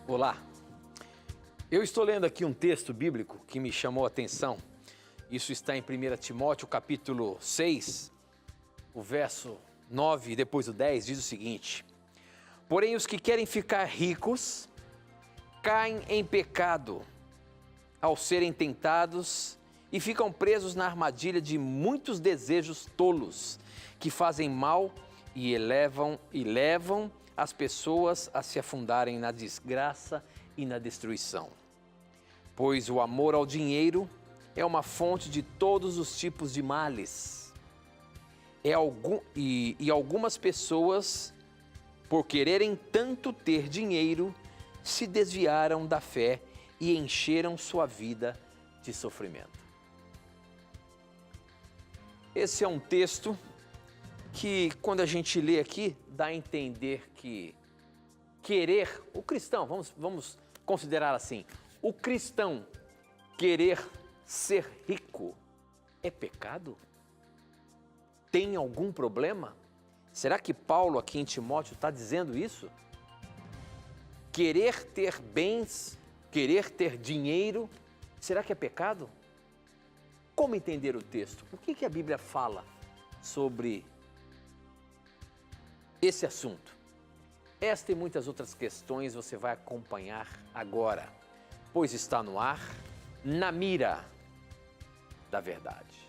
Olá, eu estou lendo aqui um texto bíblico que me chamou a atenção. Isso está em 1 Timóteo, capítulo 6, o verso 9 e depois o 10, diz o seguinte: Porém, os que querem ficar ricos caem em pecado ao serem tentados e ficam presos na armadilha de muitos desejos tolos que fazem mal e levam as pessoas a se afundarem na desgraça e na destruição. Pois o amor ao dinheiro é uma fonte de todos os tipos de males. E algumas pessoas, por quererem tanto ter dinheiro, se desviaram da fé e encheram sua vida de sofrimento. Esse é um texto que, quando a gente lê aqui, dá a entender que querer, o cristão, vamos considerar assim, o cristão querer ser rico é pecado? Tem algum problema? Será que Paulo aqui em Timóteo está dizendo isso? Querer ter bens, querer ter dinheiro, será que é pecado? Como entender o texto? O que a Bíblia fala sobre esse assunto? Esta e muitas outras questões você vai acompanhar agora, pois está no ar, Na Mira da Verdade.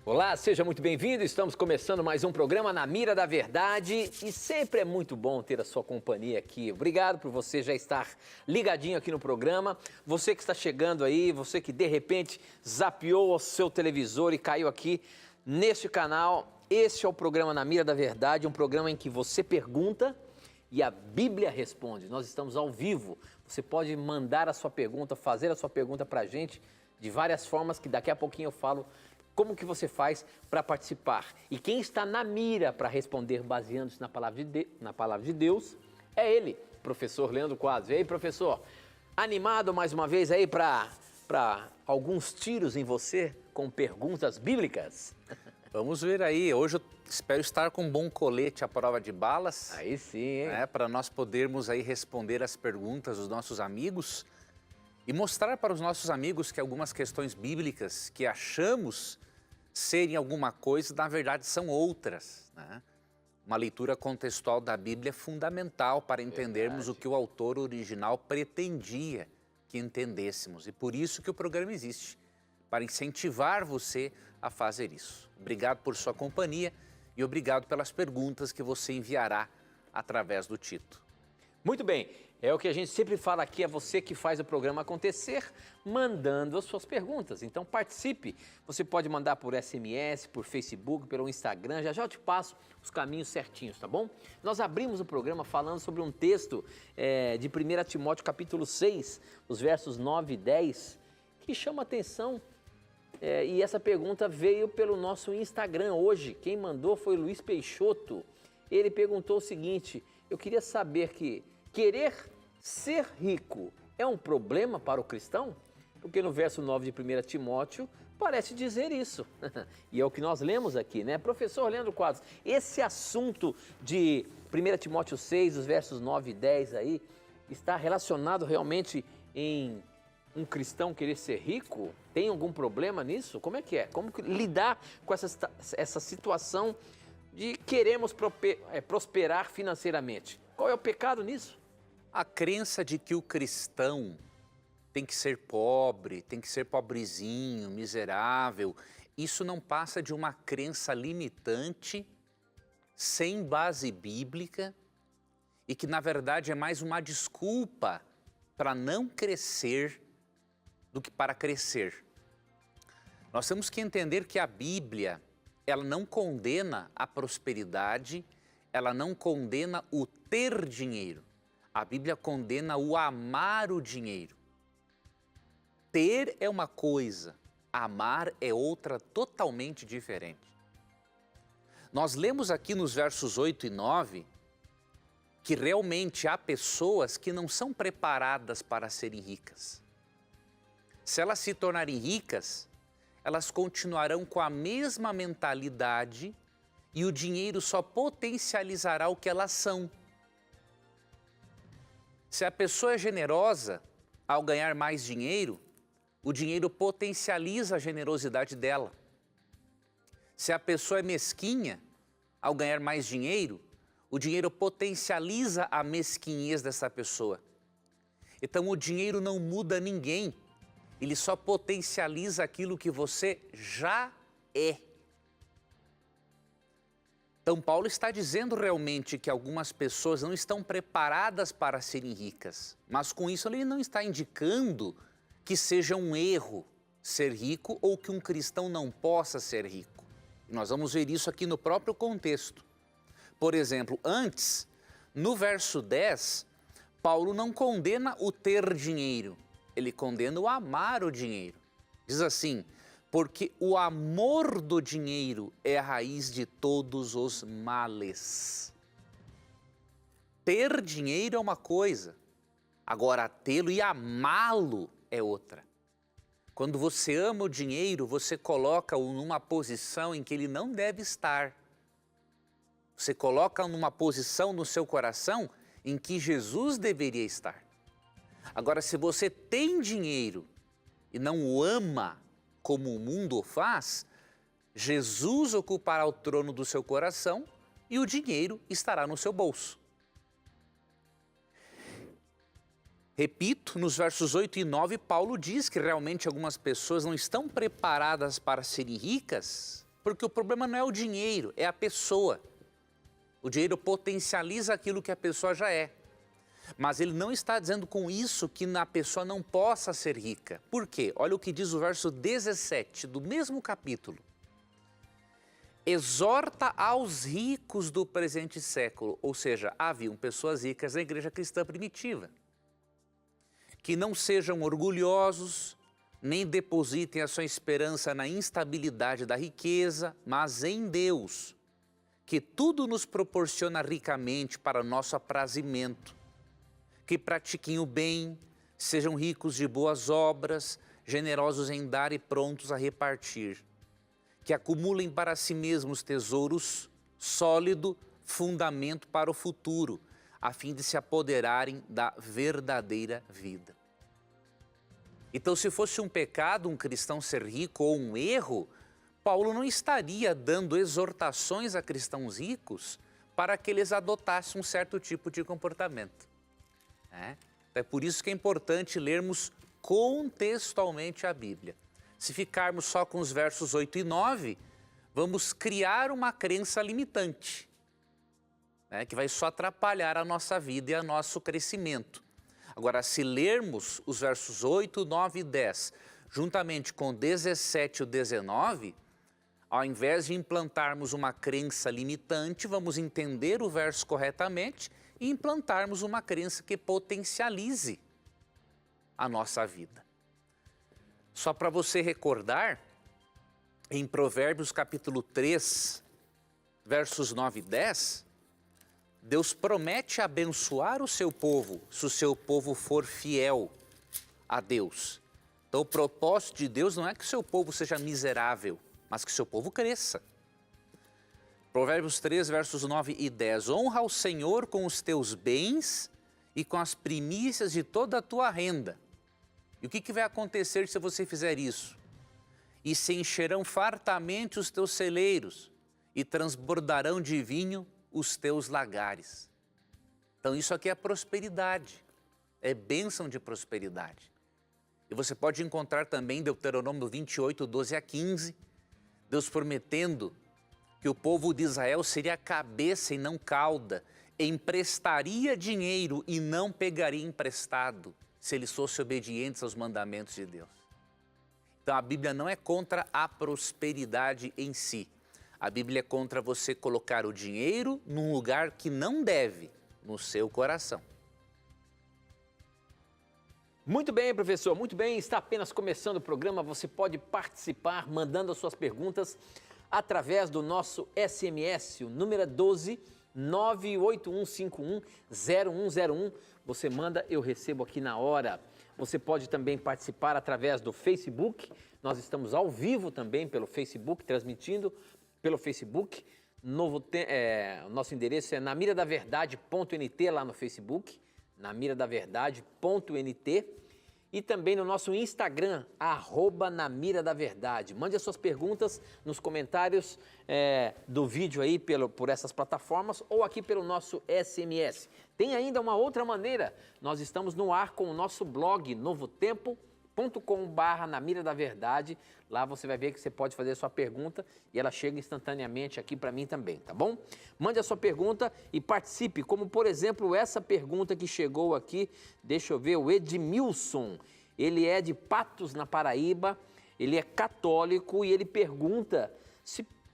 Olá, seja muito bem-vindo. Estamos começando mais um programa Na Mira da Verdade e sempre é muito bom ter a sua companhia aqui. Obrigado por você já estar ligadinho aqui no programa. Você que está chegando aí, você que de repente zapeou o seu televisor e caiu aqui neste canal. Este é o programa Na Mira da Verdade, um programa em que você pergunta e a Bíblia responde. Nós estamos ao vivo. Você pode mandar a sua pergunta, fazer a sua pergunta para a gente de várias formas que daqui a pouquinho eu falo como que você faz para participar. E quem está na mira para responder baseando-se na palavra de Deus é ele, professor Leandro Quadros. E aí, professor, animado mais uma vez aí para alguns tiros em você com perguntas bíblicas? Vamos ver aí. Hoje eu espero estar com um bom colete à prova de balas. Aí sim, hein? Para nós podermos aí responder as perguntas dos nossos amigos e mostrar para os nossos amigos que algumas questões bíblicas que achamos serem alguma coisa, na verdade são outras, né? Uma leitura contextual da Bíblia é fundamental para entendermos o que o autor original pretendia que entendêssemos. E por isso que o programa existe, para incentivar você a fazer isso. Obrigado por sua companhia e obrigado pelas perguntas que você enviará através do Tito. Muito bem, é o que a gente sempre fala aqui, é você que faz o programa acontecer, mandando as suas perguntas. Então participe, você pode mandar por SMS, por Facebook, pelo Instagram, já eu te passo os caminhos certinhos, tá bom? Nós abrimos o programa falando sobre um texto de 1 Timóteo capítulo 6, os versos 9 e 10, que chama atenção. E essa pergunta veio pelo nosso Instagram hoje, quem mandou foi Luiz Peixoto. Ele perguntou o seguinte: eu queria saber que querer ser rico é um problema para o cristão? Porque no verso 9 de 1 Timóteo parece dizer isso. E é o que nós lemos aqui, né? Professor Leandro Quadros, esse assunto de 1 Timóteo 6, os versos 9 e 10 aí, está relacionado realmente em um cristão querer ser rico? Tem algum problema nisso? Como é que é? Como lidar com essa situação de queremos prosperar financeiramente? Qual é o pecado nisso? A crença de que o cristão tem que ser pobre, tem que ser pobrezinho, miserável, isso não passa de uma crença limitante, sem base bíblica e que na verdade é mais uma desculpa para não crescer do que para crescer. Nós temos que entender que a Bíblia ela não condena a prosperidade, ela não condena o ter dinheiro. A Bíblia condena o amar o dinheiro. Ter é uma coisa, amar é outra totalmente diferente. Nós lemos aqui nos versos 8 e 9 que realmente há pessoas que não são preparadas para serem ricas. Se elas se tornarem ricas, elas continuarão com a mesma mentalidade e o dinheiro só potencializará o que elas são. Se a pessoa é generosa, ao ganhar mais dinheiro, o dinheiro potencializa a generosidade dela. Se a pessoa é mesquinha, ao ganhar mais dinheiro, o dinheiro potencializa a mesquinhez dessa pessoa. Então o dinheiro não muda ninguém, ele só potencializa aquilo que você já é. Então Paulo está dizendo realmente que algumas pessoas não estão preparadas para serem ricas, mas com isso ele não está indicando que seja um erro ser rico ou que um cristão não possa ser rico. Nós vamos ver isso aqui no próprio contexto. Por exemplo, antes, no verso 10, Paulo não condena o ter dinheiro, ele condena o amar o dinheiro. Diz assim, porque o amor do dinheiro é a raiz de todos os males. Ter dinheiro é uma coisa, agora tê-lo e amá-lo é outra. Quando você ama o dinheiro, você coloca-o numa posição em que ele não deve estar. Você coloca numa posição no seu coração em que Jesus deveria estar. Agora, se você tem dinheiro e não o ama como o mundo o faz, Jesus ocupará o trono do seu coração e o dinheiro estará no seu bolso. Repito, nos versos 8 e 9, Paulo diz que realmente algumas pessoas não estão preparadas para serem ricas, porque o problema não é o dinheiro, é a pessoa. O dinheiro potencializa aquilo que a pessoa já é. Mas ele não está dizendo com isso que a pessoa não possa ser rica. Por quê? Olha o que diz o verso 17 do mesmo capítulo. Exorta aos ricos do presente século, ou seja, haviam pessoas ricas na igreja cristã primitiva, que não sejam orgulhosos, nem depositem a sua esperança na instabilidade da riqueza, mas em Deus, que tudo nos proporciona ricamente para nosso aprazimento, que pratiquem o bem, sejam ricos de boas obras, generosos em dar e prontos a repartir, que acumulem para si mesmos tesouros, sólido fundamento para o futuro, a fim de se apoderarem da verdadeira vida. Então, se fosse um pecado um cristão ser rico ou um erro, Paulo não estaria dando exortações a cristãos ricos para que eles adotassem um certo tipo de comportamento. É por isso que é importante lermos contextualmente a Bíblia. Se ficarmos só com os versos 8 e 9, vamos criar uma crença limitante, que vai só atrapalhar a nossa vida e o nosso crescimento. Agora, se lermos os versos 8, 9 e 10, juntamente com 17 e 19, ao invés de implantarmos uma crença limitante, vamos entender o verso corretamente e implantarmos uma crença que potencialize a nossa vida. Só para você recordar, em Provérbios capítulo 3, versos 9 e 10, Deus promete abençoar o seu povo, se o seu povo for fiel a Deus. Então o propósito de Deus não é que o seu povo seja miserável, mas que o seu povo cresça. Provérbios 3, versos 9 e 10. Honra o Senhor com os teus bens e com as primícias de toda a tua renda. E o que vai acontecer se você fizer isso? E se encherão fartamente os teus celeiros e transbordarão de vinho os teus lagares. Então isso aqui é prosperidade, é bênção de prosperidade. E você pode encontrar também em Deuteronômio 28, 12 a 15, Deus prometendo que o povo de Israel seria cabeça e não cauda, emprestaria dinheiro e não pegaria emprestado, se eles fossem obedientes aos mandamentos de Deus. Então a Bíblia não é contra a prosperidade em si. A Bíblia é contra você colocar o dinheiro num lugar que não deve, no seu coração. Muito bem, professor, muito bem. Está apenas começando o programa. Você pode participar mandando as suas perguntas através do nosso SMS, o número é 12 981510101. Você manda, eu recebo aqui na hora. Você pode também participar através do Facebook. Nós estamos ao vivo também pelo Facebook, transmitindo pelo Facebook. Nosso endereço é namiradaverdade.nt lá no Facebook, namiradaverdade.nt, e também no nosso Instagram, @namiradaverdade. Mande as suas perguntas nos comentários do vídeo aí por essas plataformas ou aqui pelo nosso SMS. Tem ainda uma outra maneira, nós estamos no ar com o nosso blog novotempo.com/namiradaverdade. Lá você vai ver que você pode fazer a sua pergunta e ela chega instantaneamente aqui para mim também, tá bom? Mande a sua pergunta e participe, como por exemplo essa pergunta que chegou aqui, deixa eu ver, o Edmilson, ele é de Patos, na Paraíba, ele é católico e ele pergunta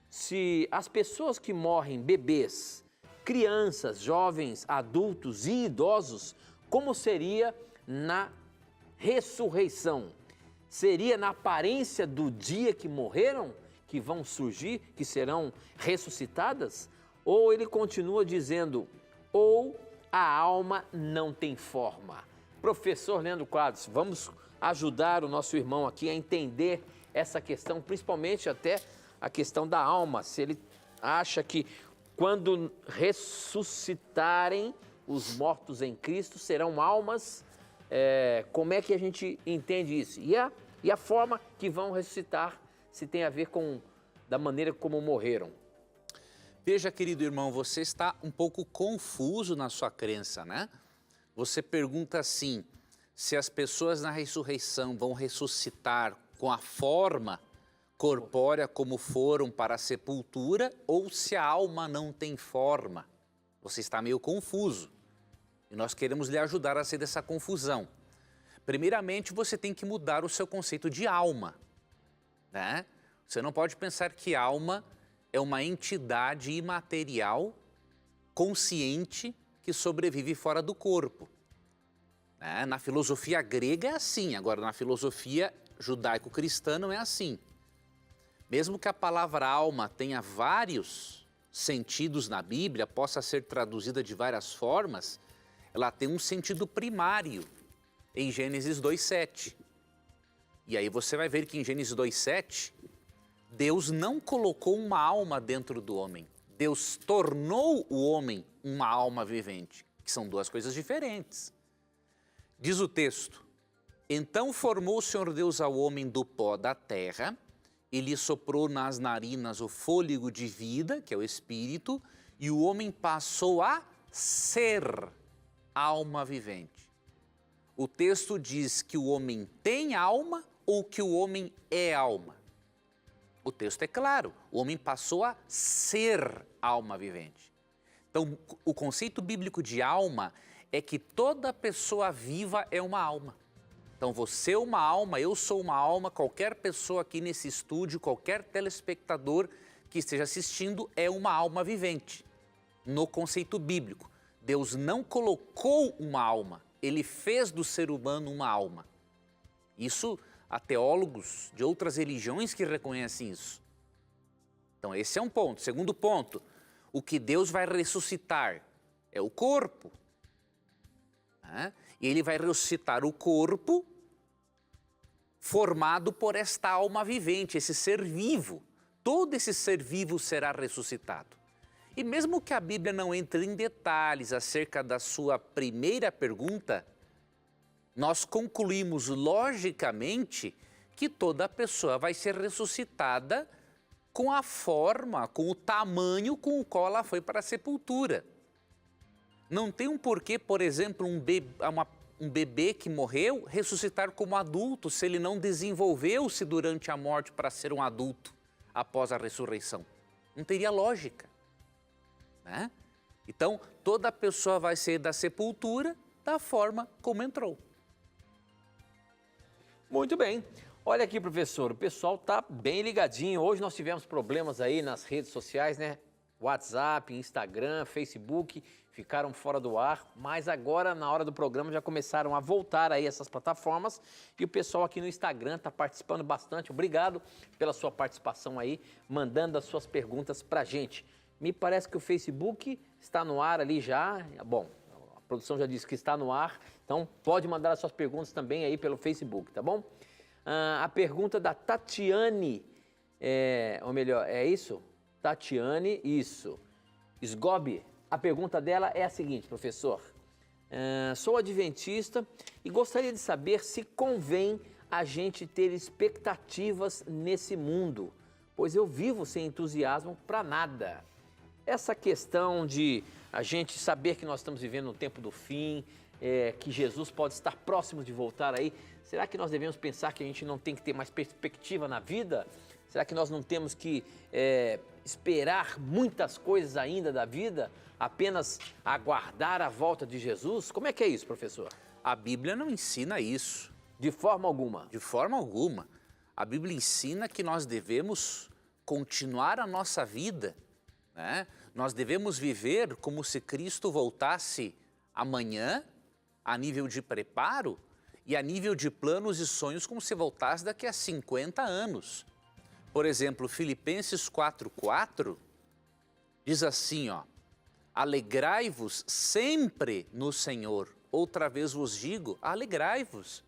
se as pessoas que morrem, bebês, crianças, jovens, adultos e idosos, como seria na ressurreição? Seria na aparência do dia que morreram, que vão surgir, que serão ressuscitadas? Ou ele continua dizendo, ou a alma não tem forma? Professor Leandro Quadros, vamos ajudar o nosso irmão aqui a entender essa questão, principalmente até a questão da alma. Se ele acha que quando ressuscitarem os mortos em Cristo serão almas, como é que a gente entende isso? E a forma que vão ressuscitar, se tem a ver com da maneira como morreram? Veja, querido irmão, você está um pouco confuso na sua crença, né? Você pergunta assim, se as pessoas na ressurreição vão ressuscitar com a forma corpórea como foram para a sepultura, ou se a alma não tem forma. Você está meio confuso. E nós queremos lhe ajudar a sair dessa confusão. Primeiramente, você tem que mudar o seu conceito de alma, né? Você não pode pensar que alma é uma entidade imaterial, consciente, que sobrevive fora do corpo, né? Na filosofia grega é assim, agora na filosofia judaico-cristã não é assim. Mesmo que a palavra alma tenha vários sentidos na Bíblia, possa ser traduzida de várias formas, ela tem um sentido primário em Gênesis 2:7. E aí você vai ver que em Gênesis 2:7, Deus não colocou uma alma dentro do homem. Deus tornou o homem uma alma vivente, que são duas coisas diferentes. Diz o texto, então formou o Senhor Deus ao homem do pó da terra, e lhe soprou nas narinas o fôlego de vida, que é o espírito, e o homem passou a ser alma vivente. O texto diz que o homem tem alma ou que o homem é alma. O texto é claro, o homem passou a ser alma vivente. Então, o conceito bíblico de alma é que toda pessoa viva é uma alma. Então, você é uma alma, eu sou uma alma, qualquer pessoa aqui nesse estúdio, qualquer telespectador que esteja assistindo é uma alma vivente. No conceito bíblico, Deus não colocou uma alma, Ele fez do ser humano uma alma. Isso há teólogos de outras religiões que reconhecem isso. Então, esse é um ponto. Segundo ponto, o que Deus vai ressuscitar é o corpo. E Ele vai ressuscitar o corpo formado por esta alma vivente, esse ser vivo. Todo esse ser vivo será ressuscitado. E mesmo que a Bíblia não entre em detalhes acerca da sua primeira pergunta, nós concluímos logicamente que toda pessoa vai ser ressuscitada com a forma, com o tamanho com o qual ela foi para a sepultura. Não tem um porquê, por exemplo, um bebê que morreu ressuscitar como adulto se ele não desenvolveu-se durante a morte para ser um adulto após a ressurreição. Não teria lógica, né? Então, toda pessoa vai sair da sepultura da forma como entrou. Muito bem. Olha aqui, professor, o pessoal tá bem ligadinho. Hoje nós tivemos problemas aí nas redes sociais, né? WhatsApp, Instagram, Facebook, ficaram fora do ar, mas agora na hora do programa já começaram a voltar aí essas plataformas e o pessoal aqui no Instagram está participando bastante. Obrigado pela sua participação aí, mandando as suas perguntas pra gente. Me parece que o Facebook está no ar ali já. Bom, a produção já disse que está no ar, então pode mandar as suas perguntas também aí pelo Facebook, tá bom? A pergunta da Tatiane, ou melhor, é isso? Tatiane, isso. Sgobi, a pergunta dela é a seguinte, professor. Sou adventista e gostaria de saber se convém a gente ter expectativas nesse mundo, pois eu vivo sem entusiasmo para nada. Essa questão de a gente saber que nós estamos vivendo no tempo do fim, que Jesus pode estar próximo de voltar aí, será que nós devemos pensar que a gente não tem que ter mais perspectiva na vida? Será que nós não temos que esperar muitas coisas ainda da vida, apenas aguardar a volta de Jesus? Como é que é isso, professor? A Bíblia não ensina isso. De forma alguma? De forma alguma. A Bíblia ensina que nós devemos continuar a nossa vida, né? Nós devemos viver como se Cristo voltasse amanhã, a nível de preparo, e a nível de planos e sonhos como se voltasse daqui a 50 anos. Por exemplo, Filipenses 4:4 diz assim, ó: alegrai-vos sempre no Senhor. Outra vez vos digo, alegrai-vos.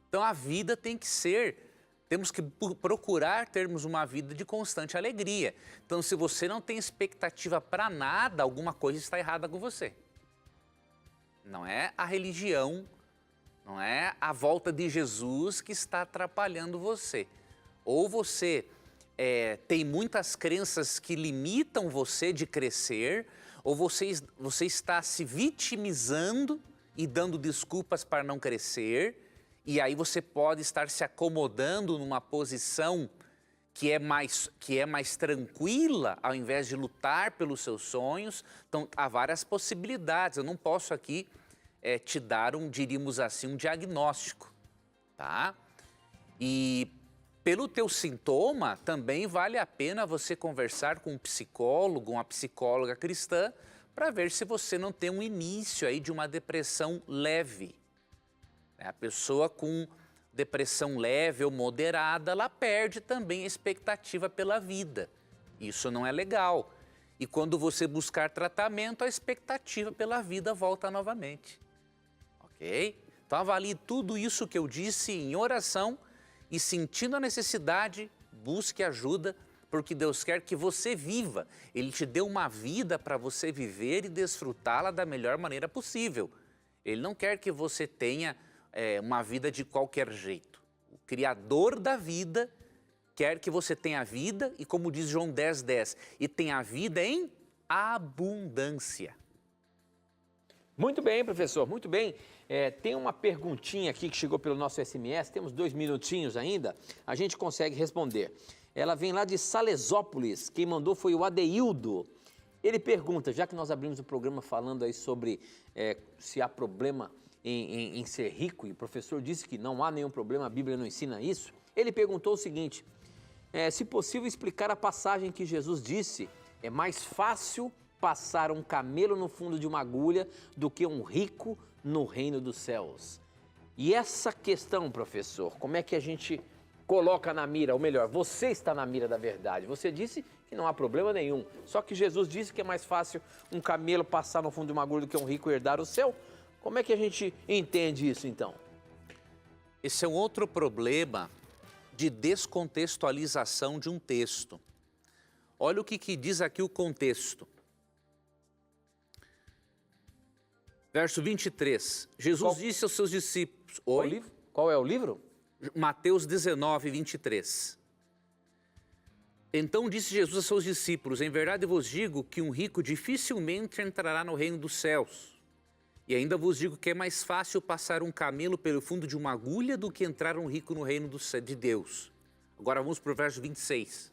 Então a vida tem que ser, temos que procurar termos uma vida de constante alegria. Então se você não tem expectativa para nada, alguma coisa está errada com você. Não é a religião, não é a volta de Jesus que está atrapalhando você. Ou você tem muitas crenças que limitam você de crescer, ou você está se vitimizando e dando desculpas para não crescer, e aí você pode estar se acomodando numa posição que é mais tranquila, ao invés de lutar pelos seus sonhos. Então, há várias possibilidades. Eu não posso aqui te dar diríamos assim, um diagnóstico, tá? E pelo teu sintoma, também vale a pena você conversar com um psicólogo, uma psicóloga cristã, para ver se você não tem um início aí de uma depressão leve. A pessoa com depressão leve ou moderada, ela perde também a expectativa pela vida. Isso não é legal. E quando você buscar tratamento, a expectativa pela vida volta novamente. Ok? Então avalie tudo isso que eu disse em oração e, sentindo a necessidade, busque ajuda, porque Deus quer que você viva. Ele te deu uma vida para você viver e desfrutá-la da melhor maneira possível. Ele não quer que você tenha uma vida de qualquer jeito. O Criador da vida quer que você tenha vida e, como diz João 10:10, e tenha vida em abundância. Muito bem, professor, muito bem. Tem uma perguntinha aqui que chegou pelo nosso SMS, temos 2 minutinhos ainda, a gente consegue responder. Ela vem lá de Salesópolis, quem mandou foi o Adeildo. Ele pergunta, já que nós abrimos o programa falando aí sobre se há problema em ser rico, e o professor disse que não há nenhum problema, a Bíblia não ensina isso, ele perguntou o seguinte, se possível explicar a passagem que Jesus disse, é mais fácil passar um camelo no fundo de uma agulha do que um rico no reino dos céus. E essa questão, professor, como é que a gente coloca na mira, ou melhor, você está na mira da verdade. Você disse que não há problema nenhum, só que Jesus disse que é mais fácil um camelo passar no fundo de uma agulha do que um rico herdar o céu. Como é que a gente entende isso, então? Esse é um outro problema de descontextualização de um texto. Olha o que diz aqui o contexto. Verso 23. Jesus disse aos seus discípulos... Qual é o livro? Mateus 19, 23. Então disse Jesus aos seus discípulos, em verdade vos digo que um rico dificilmente entrará no reino dos céus. E ainda vos digo que é mais fácil passar um camelo pelo fundo de uma agulha do que entrar um rico no reino de Deus. Agora vamos para o verso 26.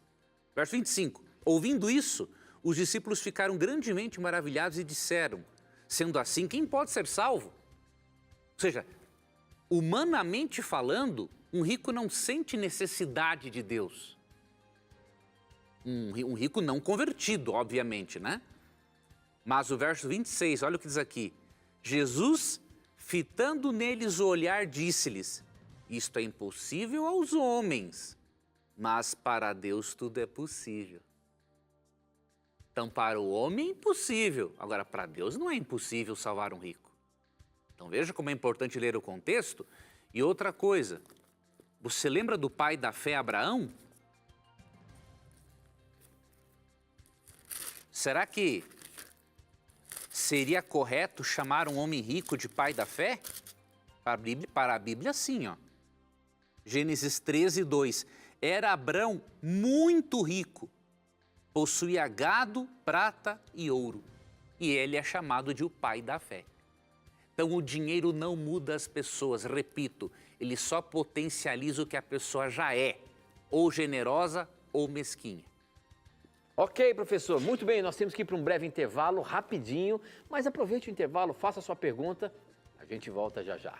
Verso 25. Ouvindo isso, os discípulos ficaram grandemente maravilhados e disseram, sendo assim, quem pode ser salvo? Ou seja, Humanamente falando, um rico não sente necessidade de Deus. Um rico não convertido, obviamente, né? Mas o verso 26, olha o que diz aqui. Jesus, fitando neles o olhar, disse-lhes: isto é impossível aos homens, mas para Deus tudo é possível. Então, para o homem é impossível. Agora, para Deus não é impossível salvar um rico. Então, veja como é importante ler o contexto. E outra coisa, você lembra do pai da fé, Abraão? Será que seria correto chamar um homem rico de pai da fé? Para a Bíblia, sim, ó. Gênesis 13, 2. Era Abrão muito rico, possuía gado, prata e ouro. E ele é chamado de o pai da fé. Então o dinheiro não muda as pessoas, repito, ele só potencializa o que a pessoa já é, ou generosa ou mesquinha. Ok, professor, muito bem, nós temos que ir para um breve intervalo, rapidinho, mas aproveite o intervalo, faça a sua pergunta, a gente volta já já.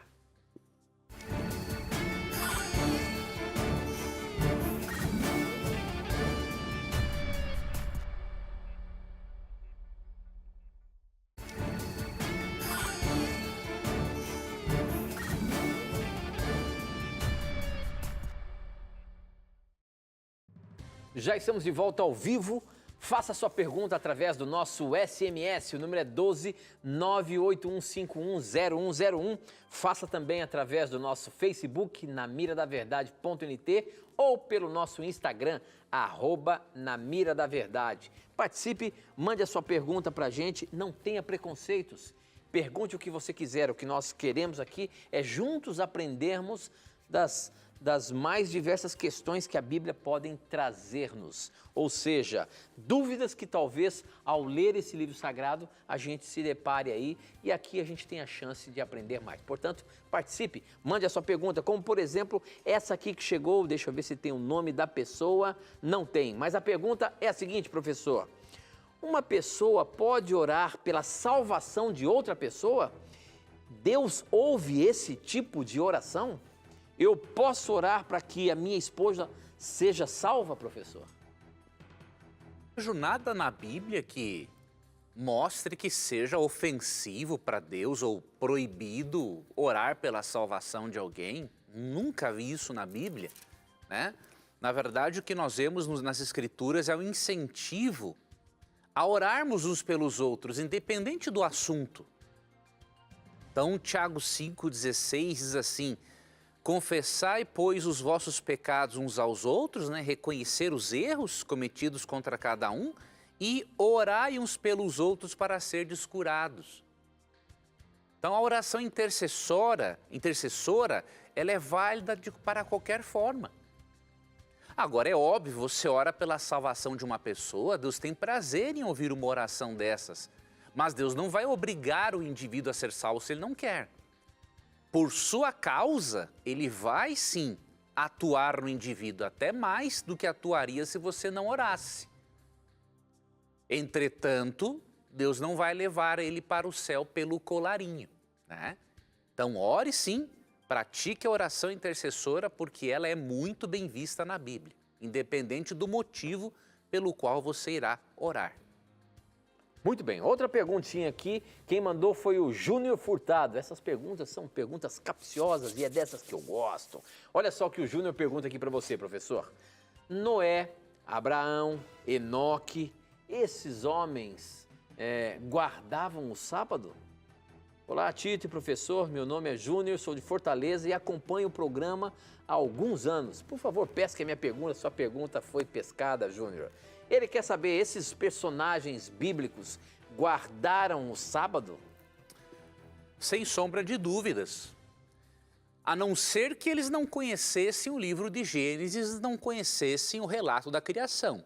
Já estamos de volta ao vivo. Faça sua pergunta através do nosso SMS, o número é 12 981510101. Faça também através do nosso Facebook, namiradaverdade.nt, ou pelo nosso Instagram, @namiradaverdade. Participe, mande a sua pergunta para a gente, não tenha preconceitos. Pergunte o que você quiser, o que nós queremos aqui é juntos aprendermos das mais diversas questões que a Bíblia pode trazer-nos. Ou seja, dúvidas que talvez ao ler esse livro sagrado a gente se depare aí e aqui a gente tem a chance de aprender mais. Portanto, participe, mande a sua pergunta, como por exemplo essa aqui que chegou, deixa eu ver se tem o nome da pessoa, não tem. Mas a pergunta é a seguinte, professor: uma pessoa pode orar pela salvação de outra pessoa? Deus ouve esse tipo de oração? Eu posso orar para que a minha esposa seja salva, professor? Não vejo nada na Bíblia que mostre que seja ofensivo para Deus ou proibido orar pela salvação de alguém. Nunca vi isso na Bíblia, né? Na verdade, o que nós vemos nas Escrituras é o incentivo a orarmos uns pelos outros, independente do assunto. Então, Tiago 5,16 diz assim: confessai, pois, os vossos pecados uns aos outros, né? Reconhecer os erros cometidos contra cada um e orai uns pelos outros para serdes curados. Então, a oração intercessora, ela é válida para qualquer forma. Agora, é óbvio, você ora pela salvação de uma pessoa, Deus tem prazer em ouvir uma oração dessas, mas Deus não vai obrigar o indivíduo a ser salvo se ele não quer. Por sua causa, ele vai sim atuar no indivíduo, até mais do que atuaria se você não orasse. Entretanto, Deus não vai levar ele para o céu pelo colarinho, né? Então, ore sim, pratique a oração intercessora, porque ela é muito bem vista na Bíblia, independente do motivo pelo qual você irá orar. Muito bem, outra perguntinha aqui, quem mandou foi o Júnior Furtado. Essas perguntas são perguntas capciosas e é dessas que eu gosto. Olha só o que o Júnior pergunta aqui para você, professor. Noé, Abraão, Enoque, esses homens guardavam o sábado? Olá, Tito e professor, meu nome é Júnior, sou de Fortaleza e acompanho o programa há alguns anos. Por favor, pesque a minha pergunta, sua pergunta foi pescada, Júnior. Ele quer saber, esses personagens bíblicos guardaram o sábado? Sem sombra de dúvidas. A não ser que eles não conhecessem o livro de Gênesis, não conhecessem o relato da criação,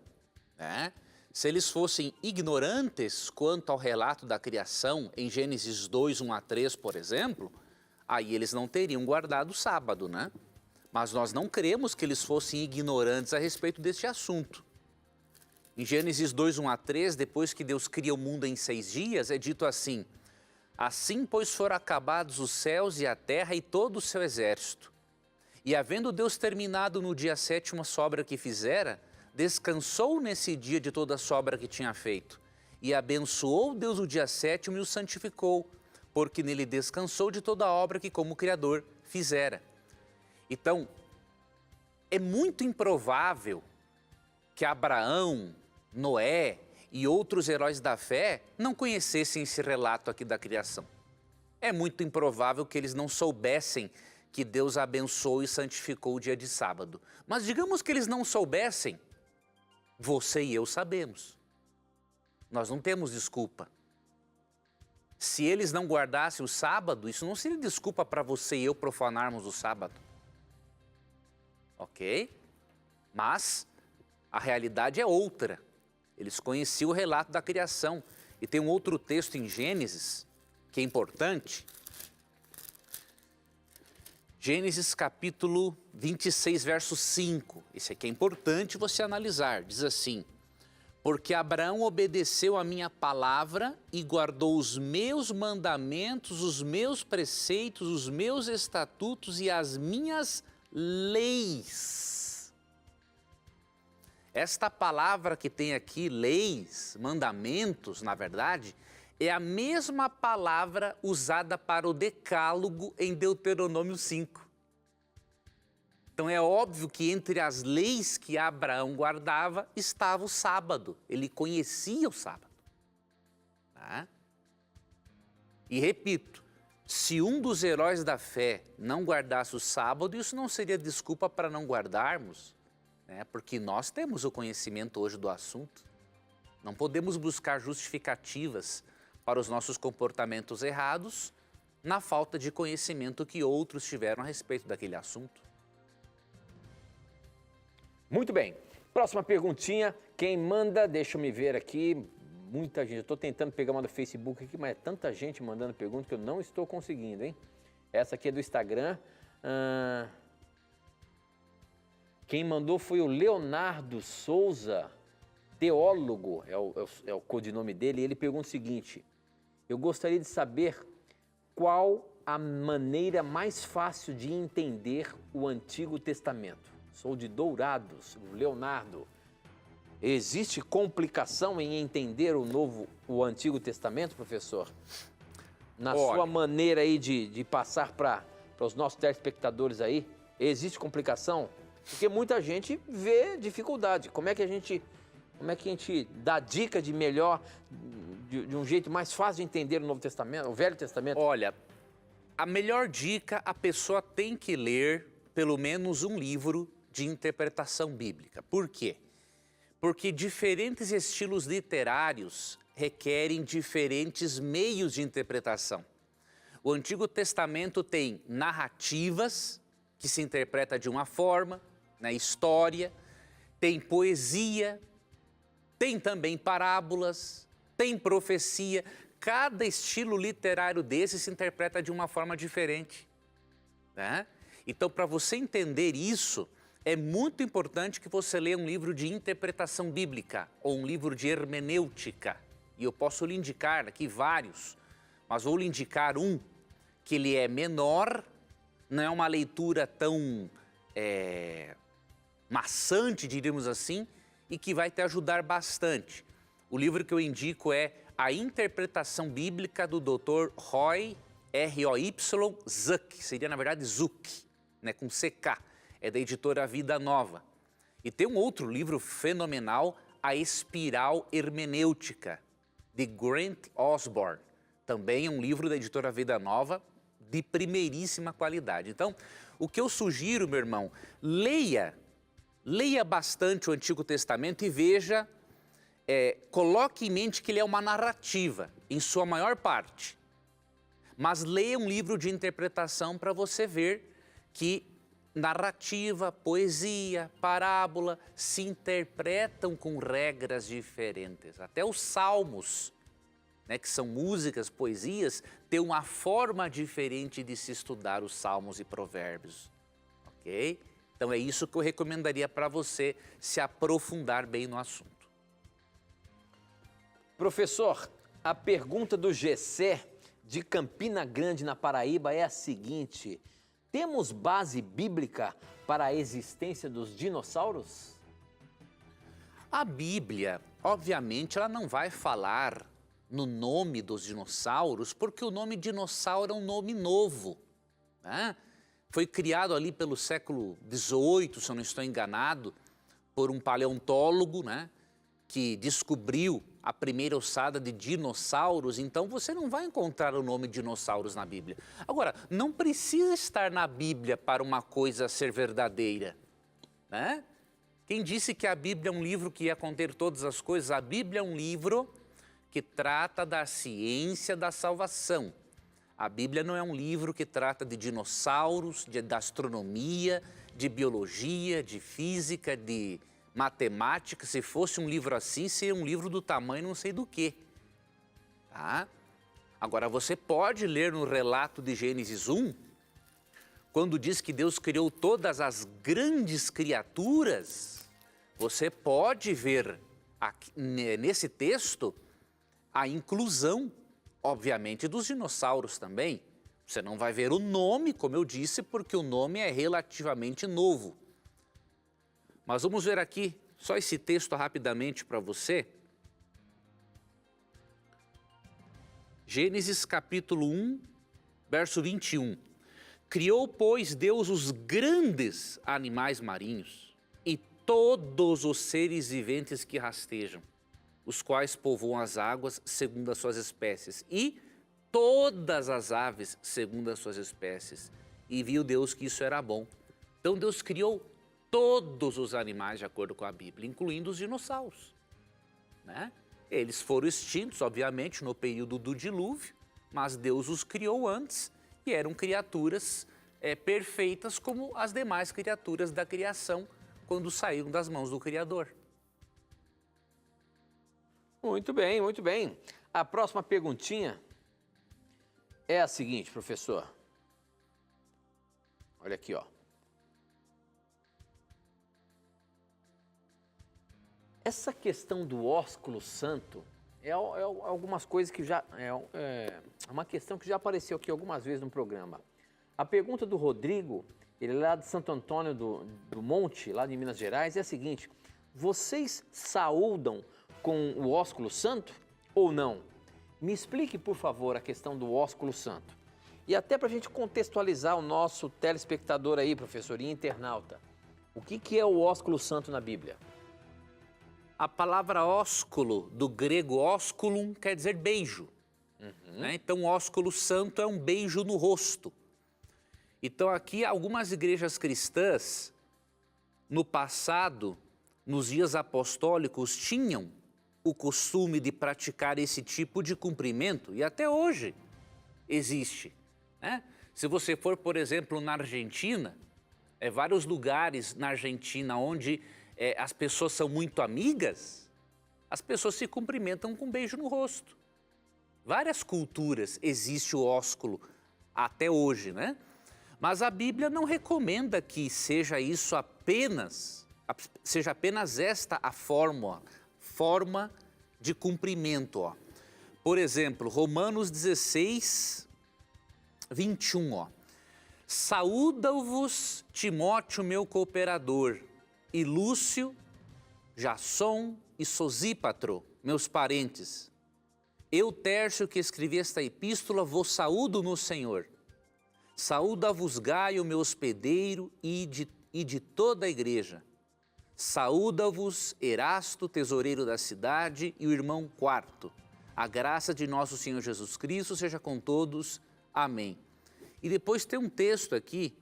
né? Se eles fossem ignorantes quanto ao relato da criação, em Gênesis 2, 1 a 3, por exemplo, aí eles não teriam guardado o sábado, né? Mas nós não cremos que eles fossem ignorantes a respeito deste assunto. Em Gênesis 2, 1 a 3, depois que Deus cria o mundo em 6 dias, é dito assim: Assim, pois, foram acabados os céus e a terra e todo o seu exército. E havendo Deus terminado no dia sétimo a sua obra que fizera, descansou nesse dia de toda a sua obra que tinha feito. E abençoou Deus o dia sétimo e o santificou, porque nele descansou de toda a obra que como Criador fizera. Então, é muito improvável que Abraão, Noé e outros heróis da fé não conhecessem esse relato aqui da criação. É muito improvável que eles não soubessem que Deus abençoou e santificou o dia de sábado. Mas digamos que eles não soubessem, você e eu sabemos. Nós não temos desculpa. Se eles não guardassem o sábado, isso não seria desculpa para você e eu profanarmos o sábado. Ok? Mas a realidade é outra. Eles conheciam o relato da criação. E tem um outro texto em Gênesis que é importante. Gênesis capítulo 26, verso 5. Esse aqui é importante você analisar. Diz assim: porque Abraão obedeceu a minha palavra e guardou os meus mandamentos, os meus preceitos, os meus estatutos e as minhas leis. Esta palavra que tem aqui, leis, mandamentos, na verdade, é a mesma palavra usada para o decálogo em Deuteronômio 5. Então é óbvio que entre as leis que Abraão guardava estava o sábado. Ele conhecia o sábado. Tá? E repito, se um dos heróis da fé não guardasse o sábado, isso não seria desculpa para não guardarmos, né? Porque nós temos o conhecimento hoje do assunto. Não podemos buscar justificativas para os nossos comportamentos errados na falta de conhecimento que outros tiveram a respeito daquele assunto. Muito bem. Próxima perguntinha. Quem manda, deixa eu me ver aqui. Muita gente. Eu estou tentando pegar uma do Facebook aqui, mas é tanta gente mandando pergunta que eu não estou conseguindo, hein? Essa aqui é do Instagram. Quem mandou foi o Leonardo Souza, teólogo, é o codinome dele. E ele pergunta o seguinte: eu gostaria de saber qual a maneira mais fácil de entender o Antigo Testamento. Sou de Dourados, o Leonardo. Existe complicação em entender o Antigo Testamento, professor? Na sua maneira aí de passar para os nossos telespectadores aí, existe complicação? Porque muita gente vê dificuldade. Como é que a gente dá dica de melhor, de um jeito mais fácil de entender o Novo Testamento, o Velho Testamento? Olha, a melhor dica, a pessoa tem que ler pelo menos um livro de interpretação bíblica. Por quê? Porque diferentes estilos literários requerem diferentes meios de interpretação. O Antigo Testamento tem narrativas, que se interpreta de uma forma, né, história, tem poesia, tem também parábolas, tem profecia. Cada estilo literário desse se interpreta de uma forma diferente, né? Então, para você entender isso, é muito importante que você leia um livro de interpretação bíblica ou um livro de hermenêutica. E eu posso lhe indicar aqui vários, mas vou lhe indicar um que ele é menor, não é uma leitura tão maçante, diríamos assim, e que vai te ajudar bastante. O livro que eu indico é A Interpretação Bíblica do Dr. Roy, R-O-Y, Zuck, seria na verdade Zuck, né, com CK. É da editora Vida Nova. E tem um outro livro fenomenal, A Espiral Hermenêutica, de Grant Osborne. Também é um livro da editora Vida Nova, de primeiríssima qualidade. Então, o que eu sugiro, meu irmão, leia bastante o Antigo Testamento e veja, coloque em mente que ele é uma narrativa, em sua maior parte. Mas leia um livro de interpretação para você ver que narrativa, poesia, parábola se interpretam com regras diferentes. Até os salmos, né, que são músicas, poesias, têm uma forma diferente de se estudar os salmos e provérbios. Ok? Então é isso que eu recomendaria para você se aprofundar bem no assunto. Professor, a pergunta do Gessé de Campina Grande, na Paraíba, é a seguinte: temos base bíblica para a existência dos dinossauros? A Bíblia, obviamente, ela não vai falar no nome dos dinossauros, porque o nome dinossauro é um nome novo, né? Foi criado ali pelo século XVIII, se eu não estou enganado, por um paleontólogo, né, que descobriu a primeira ossada de dinossauros. Então você não vai encontrar o nome dinossauros na Bíblia. Agora, não precisa estar na Bíblia para uma coisa ser verdadeira, né? Quem disse que a Bíblia é um livro que ia conter todas as coisas? A Bíblia é um livro que trata da ciência da salvação. A Bíblia não é um livro que trata de dinossauros, da astronomia, de biologia, de física, de matemática. Se fosse um livro assim, seria um livro do tamanho não sei do quê. Tá? Agora, você pode ler no relato de Gênesis 1, quando diz que Deus criou todas as grandes criaturas, você pode ver aqui, nesse texto a inclusão, obviamente, dos dinossauros também. Você não vai ver o nome, como eu disse, porque o nome é relativamente novo. Mas vamos ver aqui só esse texto rapidamente para você. Gênesis capítulo 1, verso 21. Criou, pois, Deus os grandes animais marinhos e todos os seres viventes que rastejam, os quais povoam as águas segundo as suas espécies, e todas as aves segundo as suas espécies. E viu Deus que isso era bom. Então Deus criou todos os animais de acordo com a Bíblia, incluindo os dinossauros, né? Eles foram extintos, obviamente, no período do dilúvio, mas Deus os criou antes e eram criaturas perfeitas como as demais criaturas da criação quando saíram das mãos do Criador. Muito bem, muito bem. A próxima perguntinha é a seguinte, professor. Olha aqui, ó. Essa questão do ósculo santo é algumas coisas que já... É uma questão que já apareceu aqui algumas vezes no programa. A pergunta do Rodrigo, ele é lá de Santo Antônio do Monte, lá de Minas Gerais, é a seguinte: vocês saúdam com o ósculo santo ou não? Me explique, por favor, a questão do ósculo santo. E até para a gente contextualizar o nosso telespectador aí, professor, e internauta, o que é o ósculo santo na Bíblia? A palavra ósculo, do grego ósculum, quer dizer beijo. Né? Então, ósculo santo é um beijo no rosto. Então, aqui, algumas igrejas cristãs, no passado, nos dias apostólicos, tinham o costume de praticar esse tipo de cumprimento, e até hoje existe, né? Se você for, por exemplo, na Argentina, vários lugares na Argentina onde as pessoas são muito amigas, as pessoas se cumprimentam com um beijo no rosto. Várias culturas existe o ósculo até hoje, né? Mas a Bíblia não recomenda que seja isso apenas, seja apenas esta a forma de cumprimento, ó. Por exemplo, Romanos 16, 21, ó. Saúda-vos, Timóteo, meu cooperador, e Lúcio, Jasson e Sosípatro, meus parentes. Eu, Tércio, que escrevi esta epístola, vos saúdo no Senhor. Saúda-vos Gaio, meu hospedeiro, e de toda a igreja. Saúda-vos Erasto, tesoureiro da cidade, e o irmão Quarto. A graça de nosso Senhor Jesus Cristo seja com todos. Amém. E depois tem um texto aqui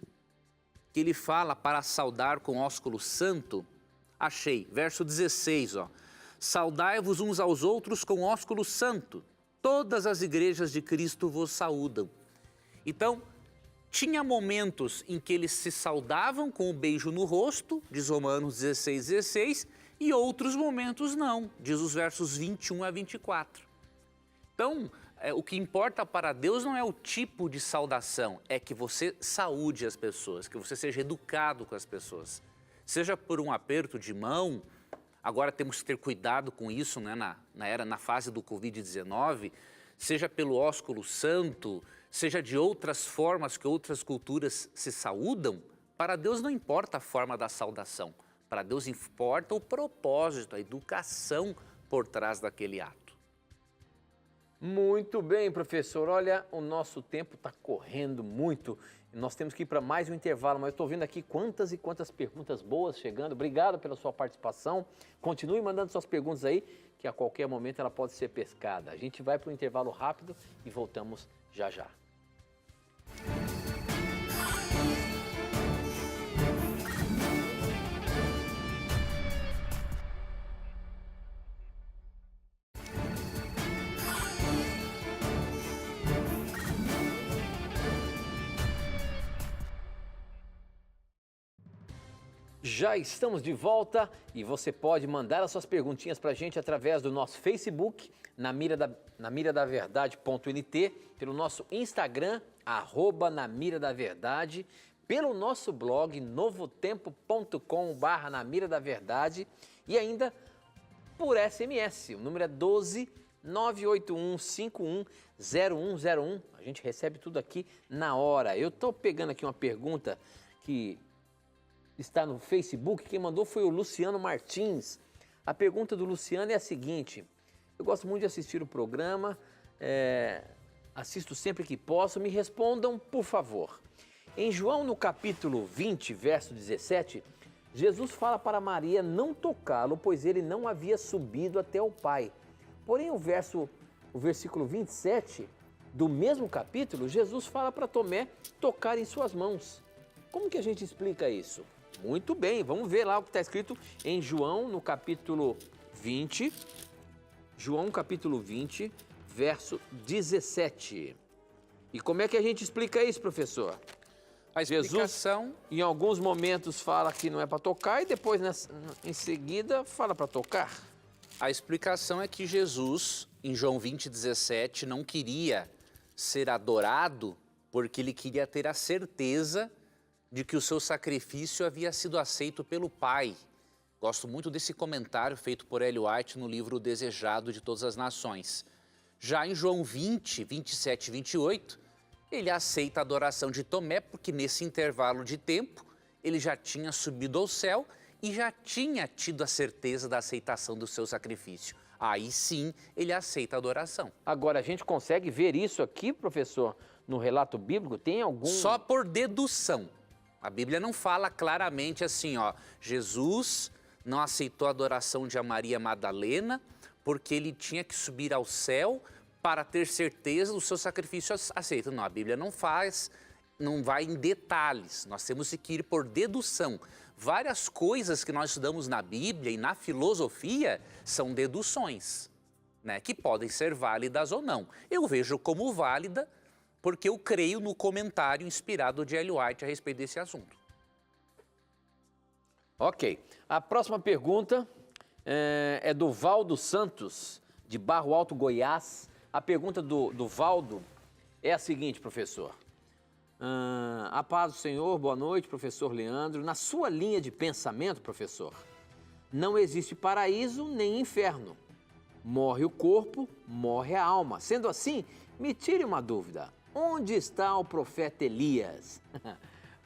que ele fala para saudar com ósculo santo. Achei, verso 16, ó. Saudai-vos uns aos outros com ósculo santo. Todas as igrejas de Cristo vos saúdam. Então, tinha momentos em que eles se saudavam com um beijo no rosto, diz Romanos 16, 16, e outros momentos não, diz os versos 21 a 24. Então, o que importa para Deus não é o tipo de saudação, é que você saúde as pessoas, que você seja educado com as pessoas. Seja por um aperto de mão, agora temos que ter cuidado com isso, né, na fase do Covid-19, seja pelo ósculo santo, seja de outras formas que outras culturas se saúdam, para Deus não importa a forma da saudação. Para Deus importa o propósito, a educação por trás daquele ato. Muito bem, professor. Olha, o nosso tempo está correndo muito. Nós temos que ir para mais um intervalo, mas eu estou vendo aqui quantas e quantas perguntas boas chegando. Obrigado pela sua participação. Continue mandando suas perguntas aí, que a qualquer momento ela pode ser pescada. A gente vai para um intervalo rápido e voltamos já já. Já estamos de volta e você pode mandar as suas perguntinhas para a gente através do nosso Facebook, na mira da verdade.nt, pelo nosso Instagram, @namiradaverdade, pelo nosso blog novotempo.com/na mira da verdade e ainda por SMS. O número é 12 981 51 0101. A gente recebe tudo aqui na hora. Eu estou pegando aqui uma pergunta que está no Facebook. Quem mandou foi o Luciano Martins. A pergunta do Luciano é a seguinte: eu gosto muito de assistir o programa, assisto sempre que posso, me respondam, por favor. Em João, no capítulo 20, verso 17, Jesus fala para Maria não tocá-lo, pois ele não havia subido até o Pai. Porém, o versículo 27 do mesmo capítulo, Jesus fala para Tomé tocar em suas mãos. Como que a gente explica isso? Muito bem, vamos ver lá o que está escrito em João, no capítulo 20. João, capítulo 20, verso 17. E como é que a gente explica isso, professor? A explicação... Jesus, em alguns momentos, fala que não é para tocar e depois, em seguida, fala para tocar. A explicação é que Jesus, em João 20, 17, não queria ser adorado porque ele queria ter a certeza de que o seu sacrifício havia sido aceito pelo Pai. Gosto muito desse comentário feito por Ellen White no livro O Desejado de Todas as Nações. Já em João 20, 27 e 28, ele aceita a adoração de Tomé porque nesse intervalo de tempo ele já tinha subido ao céu e já tinha tido a certeza da aceitação do seu sacrifício. Aí sim ele aceita a adoração. Agora, a gente consegue ver isso aqui, professor, no relato bíblico? Tem algum... Só por dedução. A Bíblia não fala claramente assim, ó, Jesus não aceitou a adoração de Maria Madalena porque ele tinha que subir ao céu para ter certeza do seu sacrifício aceito. Não, a Bíblia não vai em detalhes, nós temos que ir por dedução. Várias coisas que nós estudamos na Bíblia e na filosofia são deduções, né, que podem ser válidas ou não. Eu vejo como válida porque eu creio no comentário inspirado de Ellen White a respeito desse assunto. Ok. A próxima pergunta é do Valdo Santos, de Barro Alto, Goiás. A pergunta do Valdo é a seguinte, professor. A paz do Senhor, boa noite, professor Leandro. Na sua linha de pensamento, professor, não existe paraíso nem inferno. Morre o corpo, morre a alma. Sendo assim, me tire uma dúvida. Onde está o profeta Elias?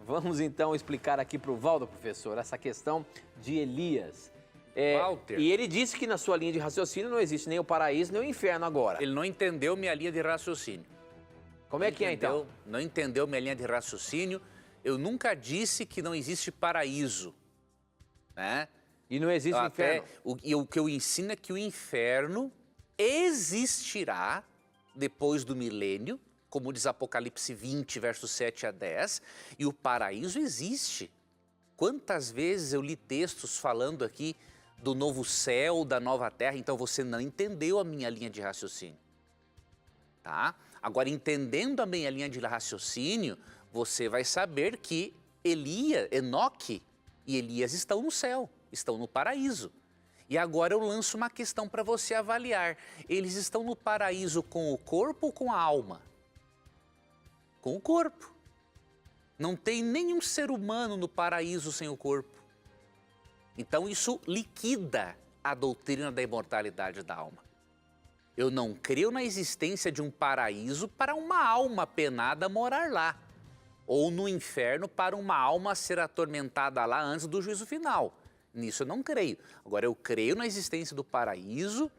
Vamos então explicar aqui para o Valdo, professor, essa questão de Elias. Walter. E ele disse que na sua linha de raciocínio não existe nem o paraíso nem o inferno agora. Ele não entendeu minha linha de raciocínio. Como é que é então? Não entendeu minha linha de raciocínio. Eu nunca disse que não existe paraíso, né? E não existe inferno. O que eu ensino é que o inferno existirá depois do milênio, como diz Apocalipse 20, versos 7 a 10, e o paraíso existe. Quantas vezes eu li textos falando aqui do novo céu, da nova terra, então você não entendeu a minha linha de raciocínio, tá? Agora, entendendo a minha linha de raciocínio, você vai saber que Enoque e Elias estão no céu, estão no paraíso. E agora eu lanço uma questão para você avaliar. Eles estão no paraíso com o corpo ou com a alma? Com o corpo. Não tem nenhum ser humano no paraíso sem o corpo. Então isso liquida a doutrina da imortalidade da alma. Eu não creio na existência de um paraíso para uma alma penada morar lá, ou no inferno para uma alma ser atormentada lá antes do juízo final. Nisso eu não creio. Agora, eu creio na existência do paraíso,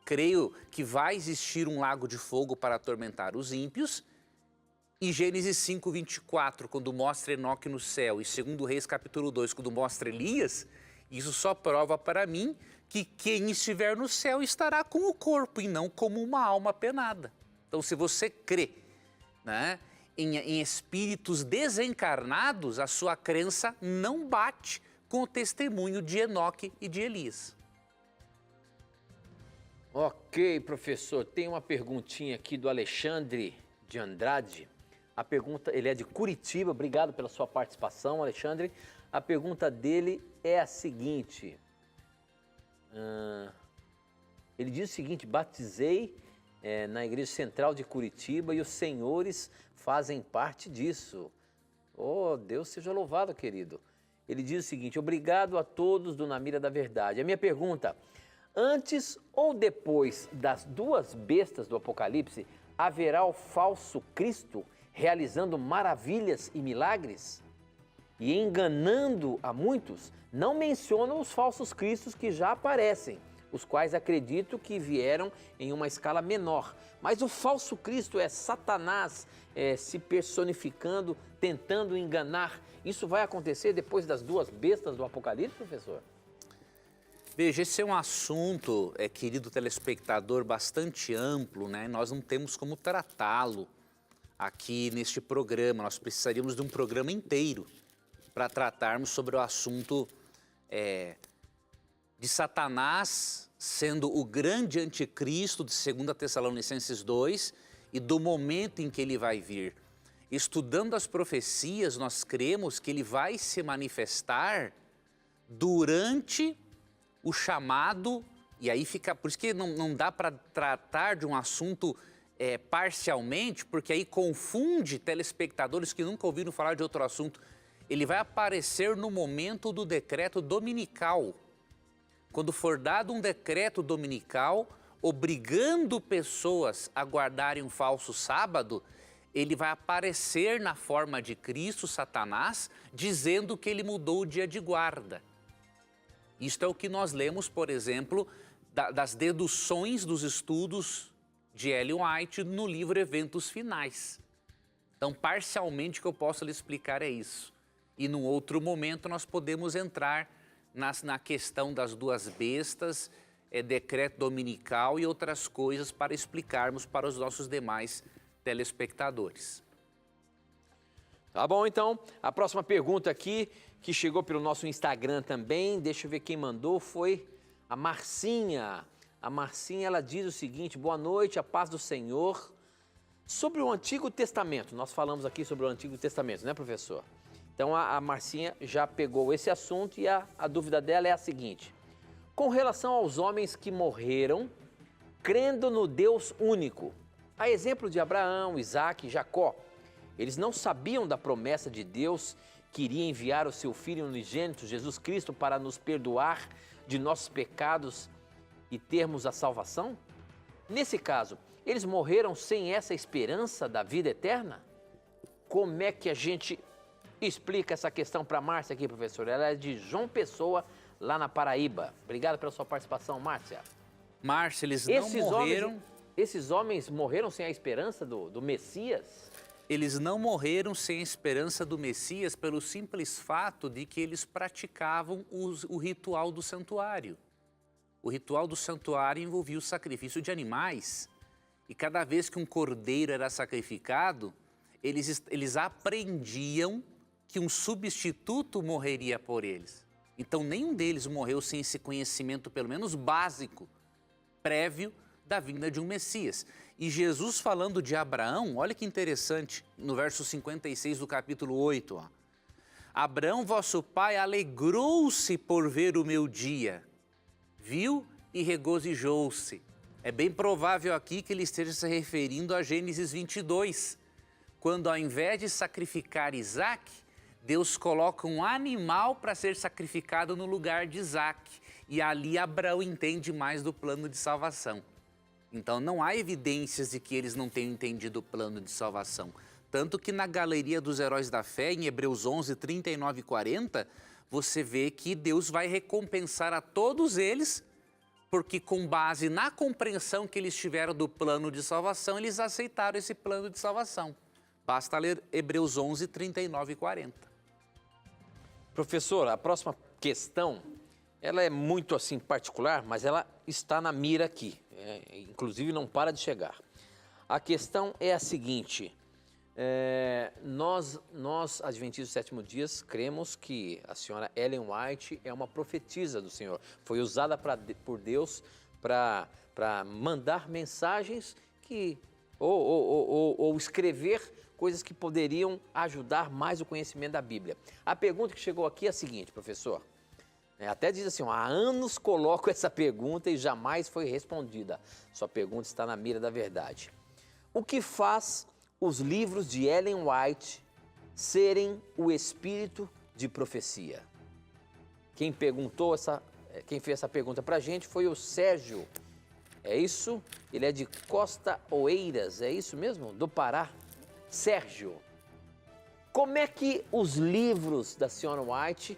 creio que vai existir um lago de fogo para atormentar os ímpios. E Gênesis 5:24, quando mostra Enoque no céu, e 2 Reis capítulo 2, quando mostra Elias, isso só prova para mim que quem estiver no céu estará com o corpo e não como uma alma penada. Então, se você crê, né, em espíritos desencarnados, a sua crença não bate com o testemunho de Enoque e de Elias. Ok, professor. Tem uma perguntinha aqui do Alexandre de Andrade. A pergunta, ele é de Curitiba. Obrigado pela sua participação, Alexandre. A pergunta dele é a seguinte. Ele diz o seguinte: batizei na Igreja Central de Curitiba e os senhores fazem parte disso. Oh, Deus seja louvado, querido. Ele diz o seguinte: obrigado a todos do Na Mira da Verdade. A minha pergunta: antes ou depois das duas bestas do Apocalipse, haverá o falso Cristo realizando maravilhas e milagres? E enganando a muitos, não mencionam os falsos cristos que já aparecem, os quais acredito que vieram em uma escala menor. Mas o falso Cristo é Satanás se personificando, tentando enganar. Isso vai acontecer depois das duas bestas do Apocalipse, professor? Veja, esse é um assunto, querido telespectador, bastante amplo, né? Nós não temos como tratá-lo aqui neste programa. Nós precisaríamos de um programa inteiro para tratarmos sobre o assunto de Satanás sendo o grande anticristo de 2 Tessalonicenses 2 e do momento em que ele vai vir. Estudando as profecias, nós cremos que ele vai se manifestar durante o chamado, e aí fica, por isso que não dá para tratar de um assunto parcialmente, porque aí confunde telespectadores que nunca ouviram falar de outro assunto. Ele vai aparecer no momento do decreto dominical. Quando for dado um decreto dominical, obrigando pessoas a guardarem um falso sábado, ele vai aparecer na forma de Cristo, Satanás, dizendo que ele mudou o dia de guarda. Isto é o que nós lemos, por exemplo, das deduções dos estudos de Ellen White no livro Eventos Finais. Então, parcialmente, o que eu posso lhe explicar é isso. E num outro momento nós podemos entrar na questão das duas bestas, decreto dominical e outras coisas para explicarmos para os nossos demais telespectadores. Tá bom, então. A próxima pergunta aqui, que chegou pelo nosso Instagram também, deixa eu ver quem mandou, foi a Marcinha. A Marcinha, ela diz o seguinte: boa noite, a paz do Senhor. Sobre o Antigo Testamento, nós falamos aqui sobre o Antigo Testamento, né, professor? Então a Marcinha já pegou esse assunto e a dúvida dela é a seguinte: com relação aos homens que morreram crendo no Deus único, a exemplo de Abraão, Isaac e Jacó, eles não sabiam da promessa de Deus que iria enviar o seu Filho unigênito, Jesus Cristo, para nos perdoar de nossos pecados e termos a salvação? Nesse caso, eles morreram sem essa esperança da vida eterna? Como é que a gente explica essa questão para a Márcia aqui, professor? Ela é de João Pessoa, lá na Paraíba. Obrigado pela sua participação, Márcia. Márcia, eles não morreram... Esses homens morreram sem a esperança do Messias? Eles não morreram sem a esperança do Messias pelo simples fato de que eles praticavam o ritual do santuário. O ritual do santuário envolvia o sacrifício de animais. E cada vez que um cordeiro era sacrificado, eles aprendiam que um substituto morreria por eles. Então, nenhum deles morreu sem esse conhecimento, pelo menos básico, prévio, da vinda de um Messias. E Jesus falando de Abraão, olha que interessante, no verso 56 do capítulo 8. Ó. Abraão, vosso pai, alegrou-se por ver o meu dia, viu e regozijou-se. É bem provável aqui que ele esteja se referindo a Gênesis 22, quando ao invés de sacrificar Isaac, Deus coloca um animal para ser sacrificado no lugar de Isaac. E ali Abraão entende mais do plano de salvação. Então não há evidências de que eles não tenham entendido o plano de salvação. Tanto que na galeria dos heróis da fé, em Hebreus 11, 39 e 40, você vê que Deus vai recompensar a todos eles, porque com base na compreensão que eles tiveram do plano de salvação, eles aceitaram esse plano de salvação. Basta ler Hebreus 11, 39 e 40. Professor, a próxima questão, ela é muito assim particular, mas ela está na mira aqui. Inclusive não para de chegar. A questão é a seguinte: nós Adventistas do Sétimo Dia, cremos que a senhora Ellen White é uma profetisa do Senhor. Foi usada por Deus para mandar mensagens ou escrever coisas que poderiam ajudar mais o conhecimento da Bíblia. A pergunta que chegou aqui é a seguinte, professor. Até diz assim, há anos coloco essa pergunta e jamais foi respondida. Sua pergunta está na mira da verdade. O que faz os livros de Ellen White serem o espírito de profecia? Quem fez essa pergunta para a gente foi o Sérgio. É isso? Ele é de Costa Oeiras, é isso mesmo? Do Pará. Sérgio, como é que os livros da senhora White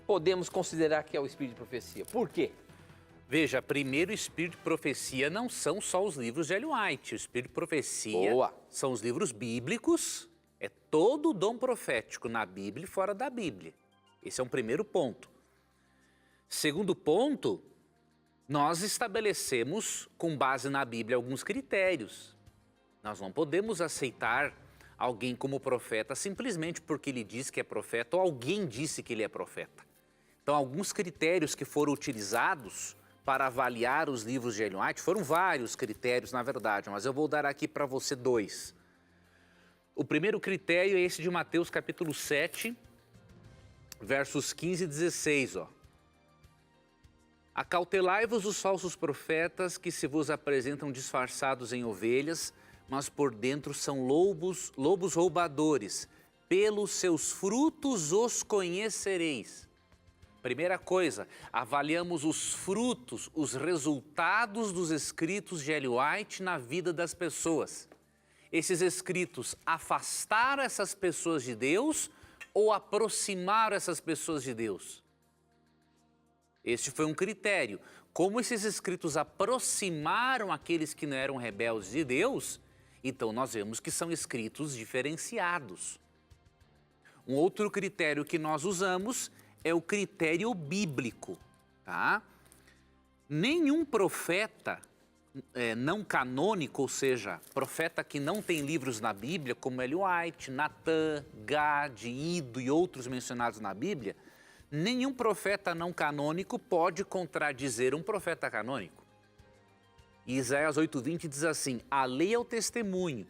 podemos considerar que é o espírito de profecia? Por quê? Veja, primeiro, o espírito de profecia não são só os livros de Ellen White. O espírito de profecia são os livros bíblicos, é todo o dom profético na Bíblia e fora da Bíblia. Esse é um primeiro ponto. Segundo ponto, nós estabelecemos, com base na Bíblia, alguns critérios. Nós não podemos aceitar alguém como profeta simplesmente porque ele diz que é profeta ou alguém disse que ele é profeta. Então, alguns critérios que foram utilizados para avaliar os livros de Ellen White, foram vários critérios, na verdade, mas eu vou dar aqui para você 2. O primeiro critério é esse de Mateus capítulo 7, versos 15 e 16, ó. Acautelai-vos os falsos profetas que se vos apresentam disfarçados em ovelhas, mas por dentro são lobos roubadores. Pelos seus frutos os conhecereis. Primeira coisa, avaliamos os frutos, os resultados dos escritos de Ellen White na vida das pessoas. Esses escritos afastaram essas pessoas de Deus ou aproximaram essas pessoas de Deus? Este foi um critério. Como esses escritos aproximaram aqueles que não eram rebeldes de Deus, então nós vemos que são escritos diferenciados. Um outro critério que nós usamos é o critério bíblico, tá? Nenhum profeta não canônico, ou seja, profeta que não tem livros na Bíblia, como Ellen White, Natan, Gad, Ido e outros mencionados na Bíblia, nenhum profeta não canônico pode contradizer um profeta canônico. E Isaías 8:20 diz assim, a lei é o testemunho.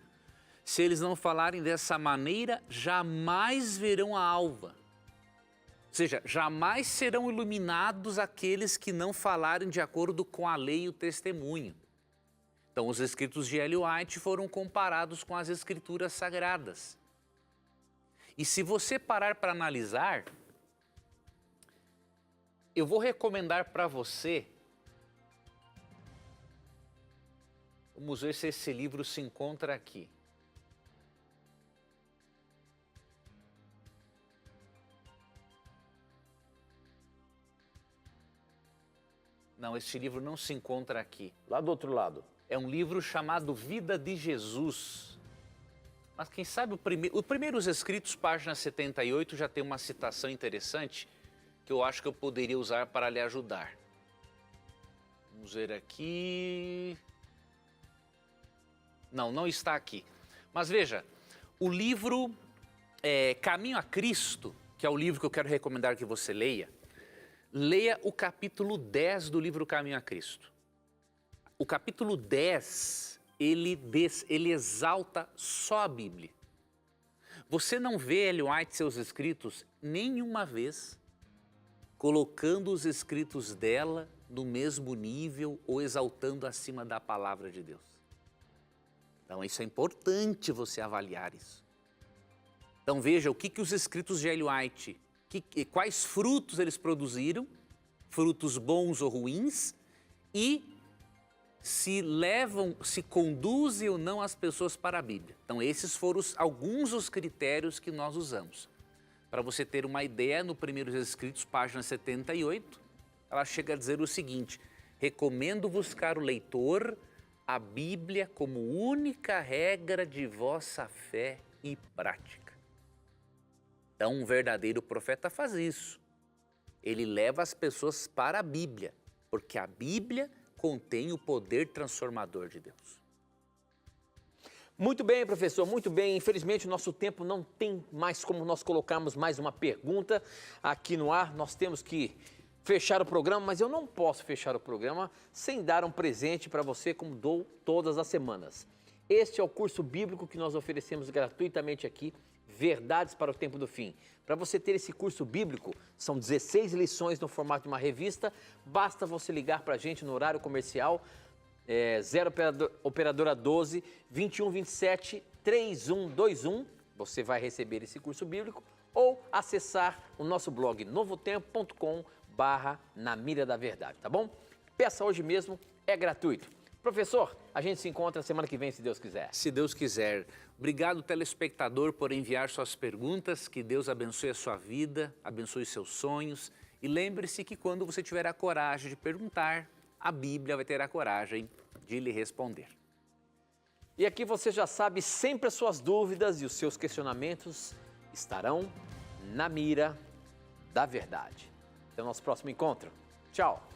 Se eles não falarem dessa maneira, jamais verão a alva. Ou seja, jamais serão iluminados aqueles que não falarem de acordo com a lei e o testemunho. Então, os escritos de Ellen White foram comparados com as escrituras sagradas. E se você parar para analisar, eu vou recomendar para você, vamos ver se esse livro se encontra aqui. Não, este livro não se encontra aqui. Lá do outro lado. É um livro chamado Vida de Jesus. Mas quem sabe o Primeiros Escritos, página 78, já tem uma citação interessante que eu acho que eu poderia usar para lhe ajudar. Vamos ver aqui. Não, não está aqui. Mas veja, o livro Caminho a Cristo, que é o livro que eu quero recomendar que você leia, leia o capítulo 10 do livro Caminho a Cristo. O capítulo 10, ele exalta só a Bíblia. Você não vê Ellen White seus escritos nenhuma vez colocando os escritos dela no mesmo nível ou exaltando acima da palavra de Deus. Então isso é importante você avaliar isso. Então veja o que os escritos de Ellen White, quais frutos eles produziram, frutos bons ou ruins, e se conduzem ou não as pessoas para a Bíblia. Então, esses foram alguns dos critérios que nós usamos. Para você ter uma ideia, no Primeiros Escritos, página 78, ela chega a dizer o seguinte: recomendo buscar o leitor a Bíblia como única regra de vossa fé e prática. Então, um verdadeiro profeta faz isso. Ele leva as pessoas para a Bíblia, porque a Bíblia contém o poder transformador de Deus. Muito bem, professor, muito bem. Infelizmente, o nosso tempo não tem mais como nós colocarmos mais uma pergunta aqui no ar. Nós temos que fechar o programa, mas eu não posso fechar o programa sem dar um presente para você, como dou todas as semanas. Este é o curso bíblico que nós oferecemos gratuitamente aqui, Verdades para o Tempo do Fim. Para você ter esse curso bíblico, são 16 lições no formato de uma revista. Basta você ligar para a gente no horário comercial, 0 operadora 12 21 27 3121. Você vai receber esse curso bíblico ou acessar o nosso blog novotempo.com/na mira da verdade, tá bom? Peça hoje mesmo, é gratuito. Professor, a gente se encontra semana que vem, se Deus quiser. Se Deus quiser. Obrigado, telespectador, por enviar suas perguntas. Que Deus abençoe a sua vida, abençoe seus sonhos. E lembre-se que quando você tiver a coragem de perguntar, a Bíblia vai ter a coragem de lhe responder. E aqui você já sabe, sempre as suas dúvidas e os seus questionamentos estarão na mira da verdade. Até o nosso próximo encontro. Tchau!